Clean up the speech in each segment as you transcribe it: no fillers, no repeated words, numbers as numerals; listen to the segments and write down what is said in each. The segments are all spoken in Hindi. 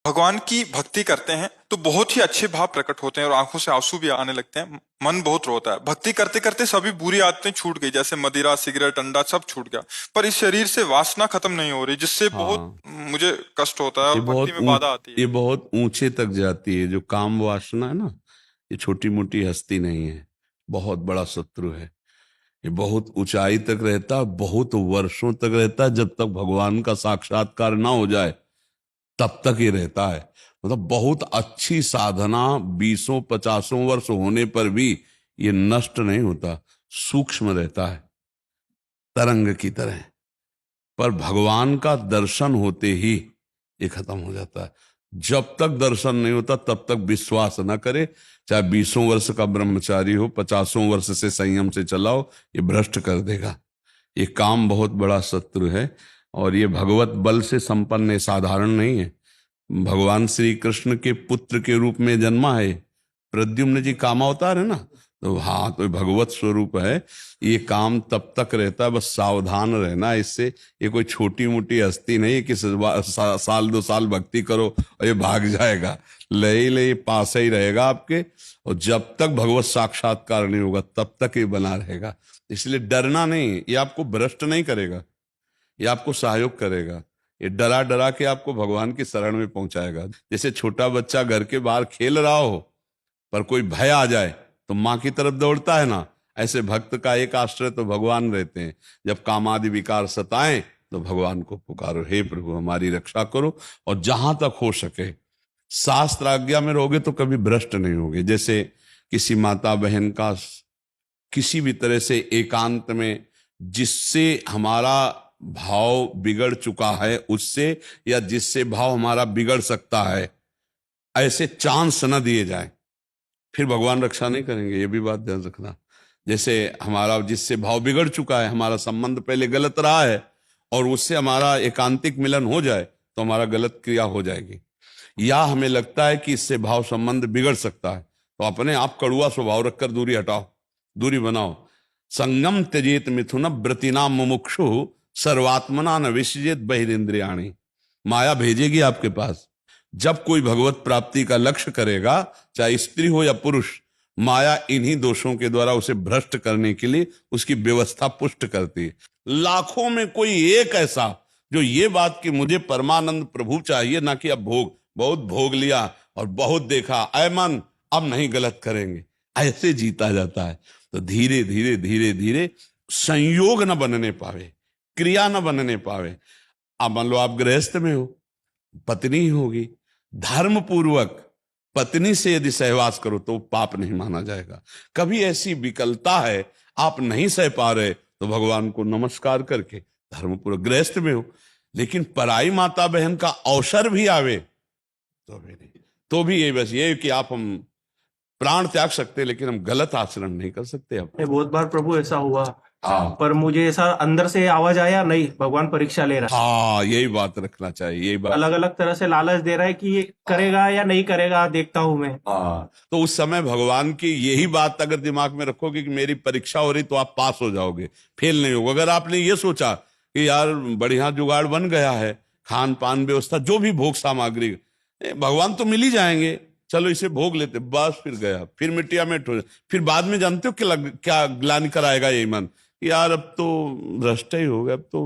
भगवान की भक्ति करते हैं तो बहुत ही अच्छे भाव प्रकट होते हैं और आंखों से आंसू भी आने लगते हैं। मन बहुत रोता है। भक्ति करते करते सभी बुरी आदतें छूट गई, जैसे मदिरा, सिगरेट, अंडा सब छूट गया। पर इस शरीर से वासना खत्म नहीं हो रही, जिससे बहुत हाँ, मुझे कष्ट होता है ये और भक्ति बहुत में बाधा आती है। ये बहुत ऊंचे तक जाती है। जो काम वासना है ना, ये छोटी मोटी हस्ती नहीं है, बहुत बड़ा शत्रु है। ये बहुत ऊंचाई तक रहता है, बहुत वर्षों तक रहता है। जब तक भगवान का साक्षात्कार ना हो जाए तब तक ये रहता है। मतलब बहुत अच्छी साधना 20-50 वर्ष होने पर भी ये नष्ट नहीं होता, सूक्ष्म रहता है, तरंग की तरह। पर भगवान का दर्शन होते ही ये खत्म हो जाता है। जब तक दर्शन नहीं होता तब तक विश्वास न करे। चाहे 20 वर्ष का ब्रह्मचारी हो, 50 वर्ष से संयम से चलाओ, ये भ्रष्ट कर देगा। ये काम बहुत बड़ा शत्रु है। और ये भगवत बल से संपन्न है, साधारण नहीं है। भगवान श्री कृष्ण के पुत्र के रूप में जन्मा है। प्रद्युम्न जी कामावतार है ना, तो हाँ, तो भगवत स्वरूप है। ये काम तब तक रहता है, बस सावधान रहना इससे। ये कोई छोटी मोटी हस्ती नहीं है कि साल 2 साल भक्ति करो और ये भाग जाएगा। ले पास ही रहेगा आपके। और जब तक भगवत साक्षात्कार नहीं होगा तब तक ये बना रहेगा। इसलिए डरना नहीं, ये आपको भ्रष्ट नहीं करेगा, ये आपको सहयोग करेगा। ये डरा डरा के आपको भगवान की शरण में पहुंचाएगा। जैसे छोटा बच्चा घर के बाहर खेल रहा हो, पर कोई भय आ जाए तो माँ की तरफ दौड़ता है ना, ऐसे भक्त का एक आश्रय तो भगवान रहते हैं। जब कामादि विकार सताएं तो भगवान को पुकारो, हे प्रभु हमारी रक्षा करो। और जहां तक हो सके शास्त्र आज्ञा में रहोगे तो कभी भ्रष्ट नहीं होगे। जैसे किसी माता बहन का किसी भी तरह से एकांत में जिससे हमारा भाव बिगड़ चुका है उससे, या जिससे भाव हमारा बिगड़ सकता है, ऐसे चांस न दिए जाए, फिर भगवान रक्षा नहीं करेंगे। ये भी बात ध्यान रखना। जैसे हमारा जिससे भाव बिगड़ चुका है, हमारा संबंध पहले गलत रहा है, और उससे हमारा एकांतिक मिलन हो जाए तो हमारा गलत क्रिया हो जाएगी। या हमें लगता है कि इससे भाव संबंध बिगड़ सकता है, तो अपने आप कड़ुआ स्वभाव रखकर दूरी हटाओ, दूरी बनाओ। संगम त्यजेत मिथुन व्रतिनाम मुमुक्षु सर्वात्मना न विसृजेत बहिरिंद्रियाणि। माया भेजेगी आपके पास। जब कोई भगवत प्राप्ति का लक्ष्य करेगा, चाहे स्त्री हो या पुरुष, माया इन्हीं दोषों के द्वारा उसे भ्रष्ट करने के लिए उसकी व्यवस्था पुष्ट करती है। लाखों में कोई एक ऐसा जो ये बात कि मुझे परमानंद प्रभु चाहिए, ना कि अब भोग, बहुत भोग लिया और बहुत देखा, ऐ मन अब नहीं गलत करेंगे, ऐसे जीता जाता है। तो धीरे धीरे धीरे धीरे संयोग न बनने पावे, क्रिया न बनने पावे। अब मान लो आप गृहस्थ में हो, पत्नी होगी, धर्म पूर्वक पत्नी से यदि सहवास करो तो पाप नहीं माना जाएगा। कभी ऐसी विकलता है, आप नहीं सह पा रहे, तो भगवान को नमस्कार करके धर्म पूर्वक गृहस्थ में हो। लेकिन पराई माता बहन का अवसर भी आवे तो भी नहीं। तो भी ये बस ये कि आप हम प्राण त्याग सकते हैं, लेकिन हम गलत आचरण नहीं कर सकते। अब बहुत बार प्रभु ऐसा हुआ, हाँ, पर मुझे ऐसा अंदर से आवाज आया, नहीं भगवान परीक्षा ले रहा है। हाँ, यही बात रखना चाहिए, यही बात। अलग अलग तरह से लालच दे रहा है कि ये करेगा या नहीं करेगा, देखता हूं मैं। हाँ, तो उस समय भगवान की यही बात अगर दिमाग में रखोगे कि मेरी परीक्षा हो रही तो आप पास हो जाओगे, फेल नहीं होगा। अगर आपने ये सोचा कि यार बढ़िया जुगाड़ बन गया है, खान पान व्यवस्था जो भी भोग सामग्री, भगवान तो मिल ही जाएंगे, चलो इसे भोग लेते, बस फिर गया, फिर मिट्टिया मिट हो। फिर बाद में जानते हो क्या ग्लानि कराएगा ये मन, यार अब तो भ्रष्ट ही हो गया, अब तो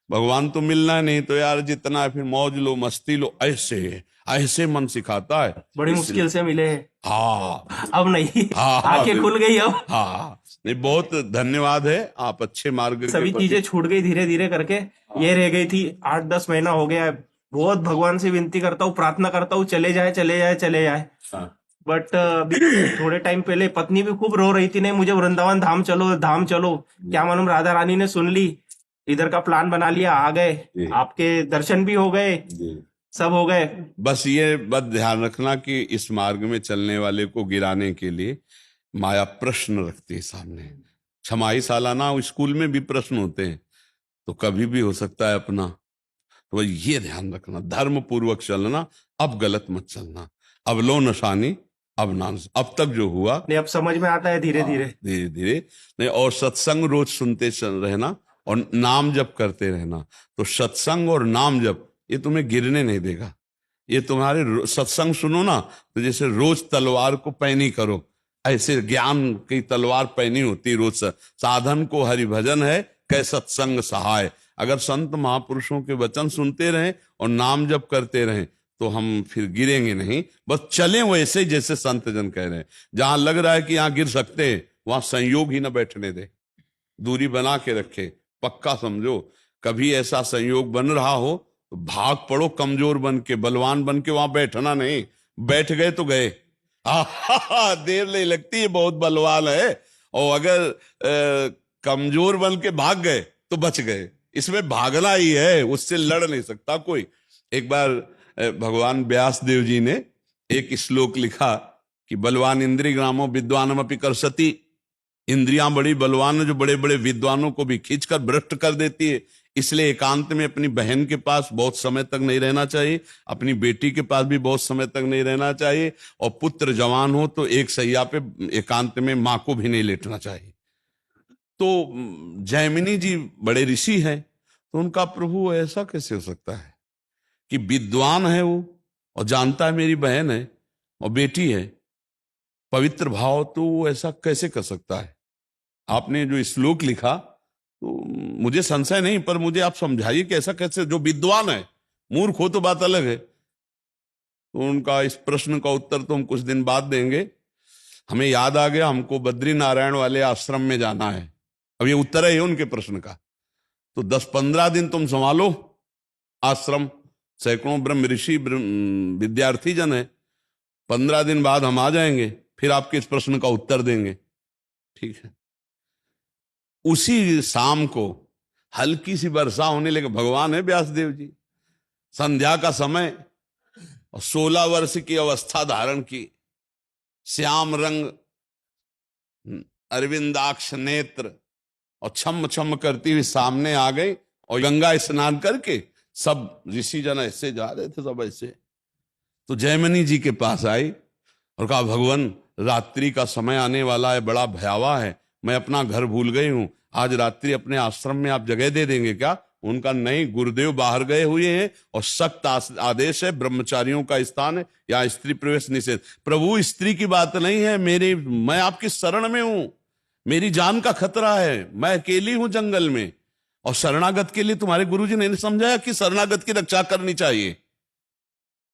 भगवान तो मिलना नहीं, तो यार जितना है फिर मौज लो मस्ती लो, ऐसे ऐसे मन सिखाता है। बड़ी मुश्किल से मिले हैं। हाँ, अब नहीं, हाँ, आंखें खुल गई अब। हाँ, नहीं, बहुत धन्यवाद है, आप अच्छे मार्ग के सभी प्रति। चीजें छूट गई धीरे धीरे करके। ये रह गई थी, 8-10 महीना हो गया है। बहुत भगवान से विनती करता हूँ, प्रार्थना करता हूँ, चले जाए चले जाए चले जाए। हाँ, बट अभी थोड़े टाइम पहले पत्नी भी खूब रो रही थी, नहीं मुझे वृंदावन धाम चलो धाम चलो। क्या मालूम राधा रानी ने सुन ली, इधर का प्लान बना लिया, आ जी। गए, आपके दर्शन भी हो गए, जी। सब हो गए। बस ये बात ध्यान रखना कि इस मार्ग में चलने वाले को गिराने के लिए माया प्रश्न रखती है सामने। छमाही सालाना स्कूल में भी प्रश्न होते हैं, तो कभी भी हो सकता है अपना। तो ये ध्यान रखना, धर्म पूर्वक चलना, अब गलत मत चलना। अब लो नशानी, अब नान, अब तक जो हुआ नहीं अब समझ में आता है धीरे धीरे। धीरे धीरे। नहीं, और सत्संग रोज सुनते रहना और नाम जप करते रहना। तो सत्संग और नाम जप ये तुम्हें गिरने नहीं देगा। ये तुम्हारे सत्संग सुनो ना, तो जैसे रोज तलवार को पैनी करो, ऐसे ज्ञान की तलवार पैनी होती रोज साधन को हरि भजन है कै सत्संग सहाय। अगर संत महापुरुषों के वचन सुनते रहें और नाम जप करते रहें तो हम फिर गिरेंगे नहीं, बस चलें वैसे ही जैसे संत जन कह रहे हैं। जहां लग रहा है कि यहां गिर सकते हैं वहां संयोग ही ना बैठने दे, दूरी बना के रखे, पक्का समझो। कभी ऐसा संयोग बन रहा हो तो भाग पड़ो कमजोर बन के, बलवान बन के वहां बैठना नहीं। बैठ गए तो गए, देर नहीं लगती है, बहुत बलवान है। और अगर कमजोर बन के भाग गए तो बच गए। इसमें भागना ही है, उससे लड़ नहीं सकता कोई। एक बार भगवान व्यास देव जी ने एक श्लोक लिखा कि बलवान इंद्रिय ग्रामो विद्वानम अपि करसति। इंद्रियां बड़ी बलवान है जो बड़े बड़े विद्वानों को भी खींचकर भ्रष्ट कर देती है। इसलिए एकांत में अपनी बहन के पास बहुत समय तक नहीं रहना चाहिए, अपनी बेटी के पास भी बहुत समय तक नहीं रहना चाहिए, और पुत्र जवान हो तो एक सैया पे एकांत में मां को भी नहीं लेटना चाहिए। तो जैमिनी जी बड़े ऋषि हैं, तो उनका प्रभु ऐसा कैसे हो सकता है कि विद्वान है वो और जानता है मेरी बहन है और बेटी है, पवित्र भाव, तो वो ऐसा कैसे कर सकता है। आपने जो श्लोक लिखा तो मुझे संशय नहीं, पर मुझे आप समझाइए कि ऐसा कैसे, जो विद्वान है, मूर्ख हो तो बात अलग है। तो उनका इस प्रश्न का उत्तर तो हम कुछ दिन बाद देंगे। हमें याद आ गया, हमको बद्री नारायण वाले आश्रम में जाना है। अब ये उत्तर है उनके प्रश्न का। तो 10-15 दिन तुम संभालो आश्रम, सैकड़ों ब्रह्म ऋषि विद्यार्थी जन है। 15 दिन बाद हम आ जाएंगे, फिर आपके इस प्रश्न का उत्तर देंगे, ठीक है। उसी शाम को हल्की सी वर्षा होने लगी। भगवान है व्यासदेव जी, संध्या का समय, और 16 वर्ष की अवस्था धारण की, श्याम रंग अरविंदाक्ष नेत्र, और छम छम करती हुई सामने आ गई। और गंगा स्नान करके सब ऋषि जन ऐसे जा रहे थे, सब ऐसे। तो जयमिनी जी के पास आई और कहा, भगवान रात्रि का समय आने वाला है, बड़ा भयावह है, मैं अपना घर भूल गई हूं, आज रात्रि अपने आश्रम में आप जगह दे देंगे क्या। उनका नहीं, गुरुदेव बाहर गए हुए हैं और सख्त आदेश है, ब्रह्मचारियों का स्थान है, या स्त्री प्रवेश निषेध। प्रभु स्त्री की बात नहीं है, मैं आपकी शरण में हूं, मेरी जान का खतरा है, मैं अकेली हूं जंगल में। और शरणागत के लिए तुम्हारे गुरुजी ने समझाया कि शरणागत की रक्षा करनी चाहिए।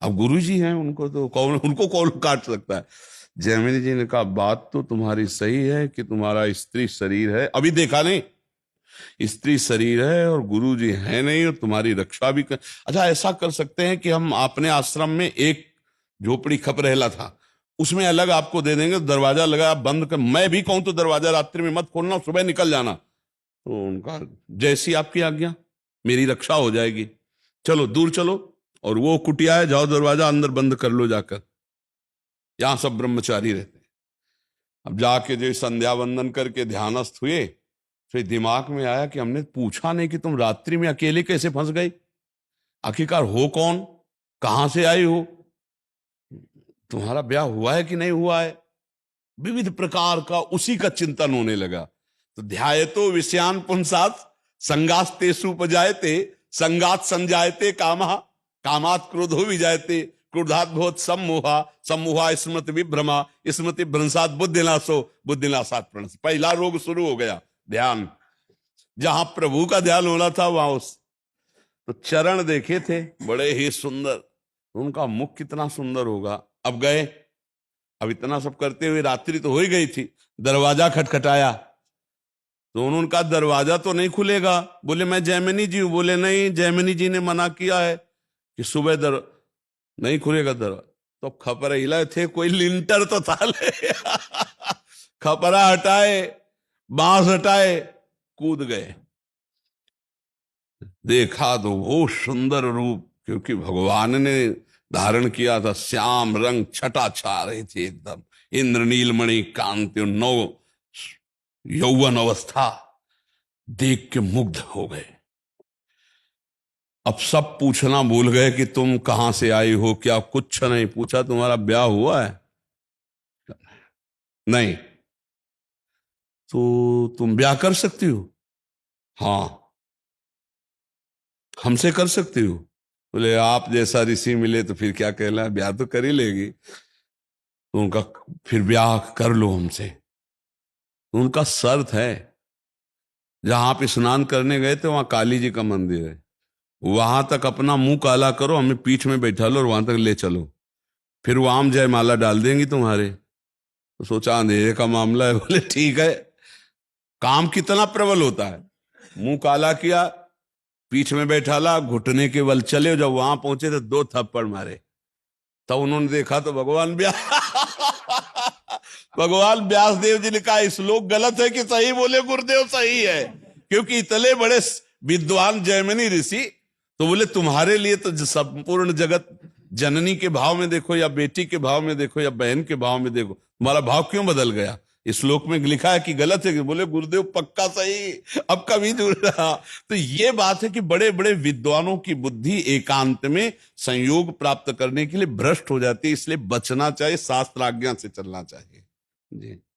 अब गुरुजी हैं, उनको कौन काट सकता है। जयमिनी जी ने कहा, बात तो तुम्हारी सही है कि तुम्हारा स्त्री शरीर है, अभी देखा नहीं, स्त्री शरीर है और गुरु जी है नहीं, और तुम्हारी रक्षा भी कर। अच्छा, ऐसा कर सकते हैं कि हम अपने आश्रम में एक झोपड़ी खपरेला था, उसमें अलग आपको दे देंगे, दरवाजा लगा, आप बंद कर, मैं भी कहूं तो दरवाजा रात्रि में मत खोलना, सुबह निकल जाना। तो उनका, जैसी आपकी आज्ञा, मेरी रक्षा हो जाएगी, चलो दूर चलो, और वो कुटिया है, जाओ दरवाजा अंदर बंद कर लो जाकर, यहां सब ब्रह्मचारी रहते हैं। अब जाके जो संध्या वंदन करके ध्यानस्थ हुए, फिर दिमाग में आया कि हमने पूछा नहीं कि तुम रात्रि में अकेले कैसे फंस गई, आखिरकार हो कौन, कहां से आई हो, तुम्हारा ब्याह हुआ है कि नहीं हुआ है, विविध प्रकार का उसी का चिंतन होने लगा। तो ध्यायतो विषयान पुंसात संगास्तेषु उपजायते, संगात संजायते कामः, कामात् क्रोधो विजायते, क्रोधात् भवत् सम्मोहा, सम्मोहा स्मृति विभ्रमा, स्मृति भ्रंशात् बुद्धिनाशो, बुद्धिनाशात् प्रणश। पहला रोग शुरू हो गया, ध्यान। जहां प्रभु का ध्यान होना था वहां उस, तो चरण देखे थे बड़े ही सुंदर, उनका मुख कितना सुंदर होगा। अब गए, अब इतना सब करते हुए रात्रि तो हो ही गई थी, दरवाजा खटखटाया, तो उन्होंने कहा दरवाजा तो नहीं खुलेगा। बोले मैं जयमिनी जी हूं। बोले नहीं, जयमिनी जी ने मना किया है कि सुबह नहीं खुलेगा दरवाजा। तो खपरा हिलाए थे, कोई लिंटर तो था ले खपरा हटाए, बांस हटाए, कूद गए। देखा तो वो सुंदर रूप, क्योंकि भगवान ने धारण किया था, श्याम रंग छटा छा रही थी एकदम, इंद्रनील मणि कांति, नव यौवन अवस्था, देख के मुग्ध हो गए। अब सब पूछना भूल गए कि तुम कहां से आई हो, क्या कुछ नहीं पूछा, तुम्हारा ब्याह हुआ है नहीं, तो तुम ब्याह कर सकती हो, हाँ हमसे कर सकती हो। बोले आप जैसा ऋषि मिले तो फिर क्या कहला, ब्याह तो कर ही लेगी। तो उनका फिर ब्याह कर लो हमसे। तो उनका शर्त है, जहां आप स्नान करने गए थे वहां काली जी का मंदिर है, वहां तक अपना मुंह काला करो, हमें पीठ में बैठा लो और वहां तक ले चलो, फिर वो आम जयमाला डाल देंगी तुम्हारे। तो सोचा अंधेरे का मामला है, बोले ठीक है। काम कितना प्रबल होता है, मुंह काला किया, पीठ में बैठा ला, घुटने के बल चले। जब वहां पहुंचे तो 2 थप्पड़ मारे। तब उन्होंने देखा तो भगवान भगवान व्यास देव जी ने कहा श्लोक गलत है कि सही? बोले गुरुदेव सही है, क्योंकि इतने बड़े विद्वान जैमिनी ऋषि, तो बोले तुम्हारे लिए तो संपूर्ण जगत जननी के भाव में देखो या बेटी के भाव में देखो या बहन के भाव में देखो, तुम्हारा भाव क्यों बदल गया? इस श्लोक में लिखा है कि गलत है कि? बोले गुरुदेव पक्का सही, अब कभी जुड़ रहा। तो ये बात है कि बड़े बड़े विद्वानों की बुद्धि एकांत में संयोग प्राप्त करने के लिए भ्रष्ट हो जाती है, इसलिए बचना चाहिए, शास्त्राज्ञा से चलना चाहिए। जी।